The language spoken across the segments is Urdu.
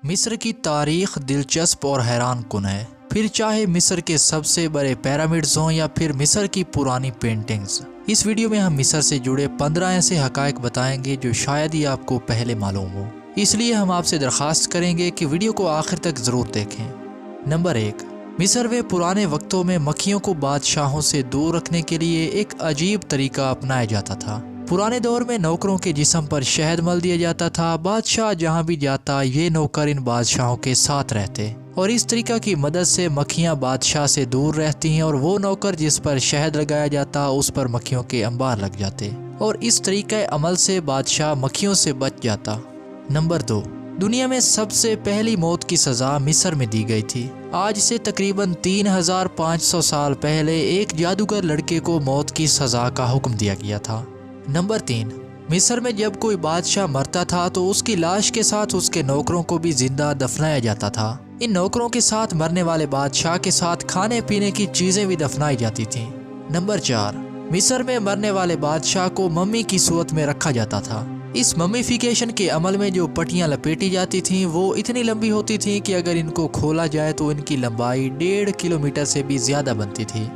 مصر کی تاریخ دلچسپ اور حیران کن ہے، پھر چاہے مصر کے سب سے بڑے پیرامڈز ہوں یا پھر مصر کی پرانی پینٹنگز۔ اس ویڈیو میں ہم مصر سے جڑے 15 ایسے حقائق بتائیں گے جو شاید ہی آپ کو پہلے معلوم ہو، اس لیے ہم آپ سے درخواست کریں گے کہ ویڈیو کو آخر تک ضرور دیکھیں۔ نمبر 1، مصر میں پرانے وقتوں میں مکھیوں کو بادشاہوں سے دور رکھنے کے لیے ایک عجیب طریقہ اپنایا جاتا تھا۔ پرانے دور میں نوکروں کے جسم پر شہد مل دیا جاتا تھا، بادشاہ جہاں بھی جاتا یہ نوکر ان بادشاہوں کے ساتھ رہتے، اور اس طریقہ کی مدد سے مکھیاں بادشاہ سے دور رہتی ہیں اور وہ نوکر جس پر شہد لگایا جاتا اس پر مکھیوں کے انبار لگ جاتے، اور اس طریقہ عمل سے بادشاہ مکھیوں سے بچ جاتا۔ نمبر 2، دنیا میں سب سے پہلی موت کی سزا مصر میں دی گئی تھی۔ آج سے تقریباً 3500 سال پہلے ایک جادوگر لڑکے کو موت کی سزا کا حکم دیا گیا تھا۔ نمبر 3، مصر میں جب کوئی بادشاہ مرتا تھا تو اس کی لاش کے ساتھ اس کے نوکروں کو بھی زندہ دفنایا جاتا تھا۔ ان نوکروں کے ساتھ مرنے والے بادشاہ کے ساتھ کھانے پینے کی چیزیں بھی دفنائی جاتی تھیں۔ نمبر 4، مصر میں مرنے والے بادشاہ کو ممی کی صورت میں رکھا جاتا تھا۔ اس ممیفیکیشن کے عمل میں جو پٹیاں لپیٹی جاتی تھیں وہ اتنی لمبی ہوتی تھیں کہ اگر ان کو کھولا جائے تو ان کی لمبائی 1.5 کلومیٹر سے بھی زیادہ بنتی تھی۔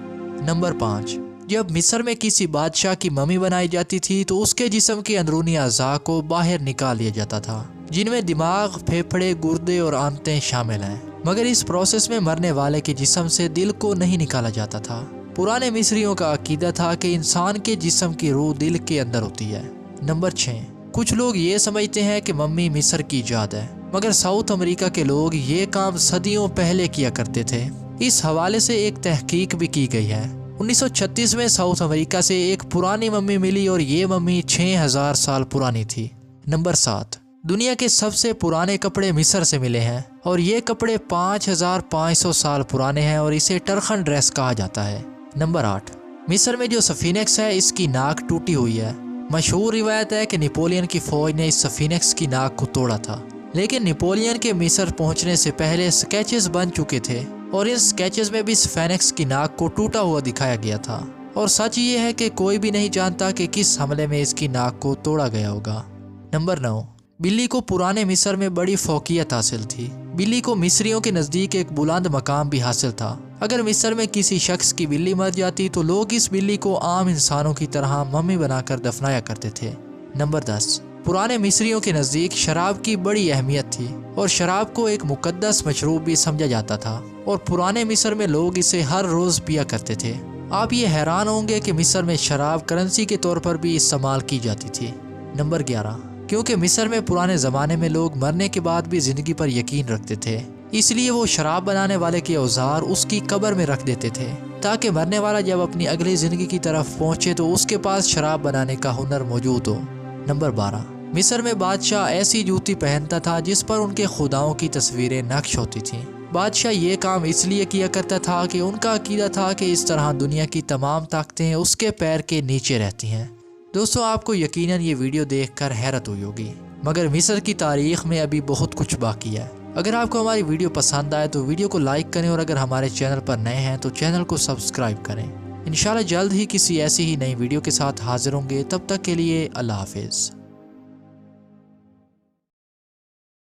نمبر 5، جب مصر میں کسی بادشاہ کی ممی بنائی جاتی تھی تو اس کے جسم کے اندرونی اعضاء کو باہر نکال لیا جاتا تھا، جن میں دماغ، پھیپھڑے، گردے اور آنتیں شامل ہیں، مگر اس پروسیس میں مرنے والے کے جسم سے دل کو نہیں نکالا جاتا تھا۔ پرانے مصریوں کا عقیدہ تھا کہ انسان کے جسم کی روح دل کے اندر ہوتی ہے۔ نمبر 6، کچھ لوگ یہ سمجھتے ہیں کہ ممی مصر کی ایجاد ہے، مگر ساؤتھ امریکہ کے لوگ یہ کام صدیوں پہلے کیا کرتے تھے۔ اس حوالے سے ایک تحقیق بھی کی گئی ہے۔ 1936 میں ساؤتھ امریکہ سے ایک پرانی ممی ملی اور یہ ممی 6000 سال پرانی تھی۔ نمبر 7، دنیا کے سب سے پرانے کپڑے مصر سے ملے ہیں اور یہ کپڑے 5500 سال پرانے ہیں اور اسے ٹرخن ڈریس کہا جاتا ہے۔ نمبر 8، مصر میں جو سفینکس ہے اس کی ناک ٹوٹی ہوئی ہے۔ مشہور روایت ہے کہ نیپولین کی فوج نے اس سفینکس کی ناک کو توڑا تھا، لیکن نیپولین کے مصر پہنچنے سے پہلے سکیچز بن چکے تھے اور ان سکیچز میں بھی سفینکس کی ناک کو ٹوٹا ہوا دکھایا گیا تھا، اور سچ یہ ہے کہ کوئی بھی نہیں جانتا کہ کس حملے میں اس کی ناک کو توڑا گیا ہوگا۔ نمبر 9، بلی کو پرانے مصر میں بڑی فوقیت حاصل تھی۔ بلی کو مصریوں کے نزدیک ایک بلند مقام بھی حاصل تھا۔ اگر مصر میں کسی شخص کی بلی مر جاتی تو لوگ اس بلی کو عام انسانوں کی طرح ممی بنا کر دفنایا کرتے تھے۔ نمبر 10، پرانے مصریوں کے نزدیک شراب کی بڑی اہمیت تھی اور شراب کو ایک مقدس مشروب بھی سمجھا جاتا تھا، اور پرانے مصر میں لوگ اسے ہر روز پیا کرتے تھے۔ آپ یہ حیران ہوں گے کہ مصر میں شراب کرنسی کے طور پر بھی استعمال کی جاتی تھی۔ نمبر 11، کیونکہ مصر میں پرانے زمانے میں لوگ مرنے کے بعد بھی زندگی پر یقین رکھتے تھے، اس لیے وہ شراب بنانے والے کے اوزار اس کی قبر میں رکھ دیتے تھے تاکہ مرنے والا جب اپنی اگلی زندگی کی طرف پہنچے تو اس کے پاس شراب بنانے کا ہنر موجود ہو۔ نمبر 12، مصر میں بادشاہ ایسی جوتی پہنتا تھا جس پر ان کے خداؤں کی تصویریں نقش ہوتی تھیں۔ بادشاہ یہ کام اس لیے کیا کرتا تھا کہ ان کا عقیدہ تھا کہ اس طرح دنیا کی تمام طاقتیں اس کے پیر کے نیچے رہتی ہیں۔ دوستو، آپ کو یقیناً یہ ویڈیو دیکھ کر حیرت ہوئی ہوگی، مگر مصر کی تاریخ میں ابھی بہت کچھ باقی ہے۔ اگر آپ کو ہماری ویڈیو پسند آئے تو ویڈیو کو لائک کریں، اور اگر ہمارے چینل پر نئے ہیں تو چینل کو سبسکرائب کریں۔ انشاءاللہ جلد ہی کسی ایسی ہی نئی ویڈیو کے ساتھ حاضر ہوں گے، تب تک کے لیے اللہ حافظ۔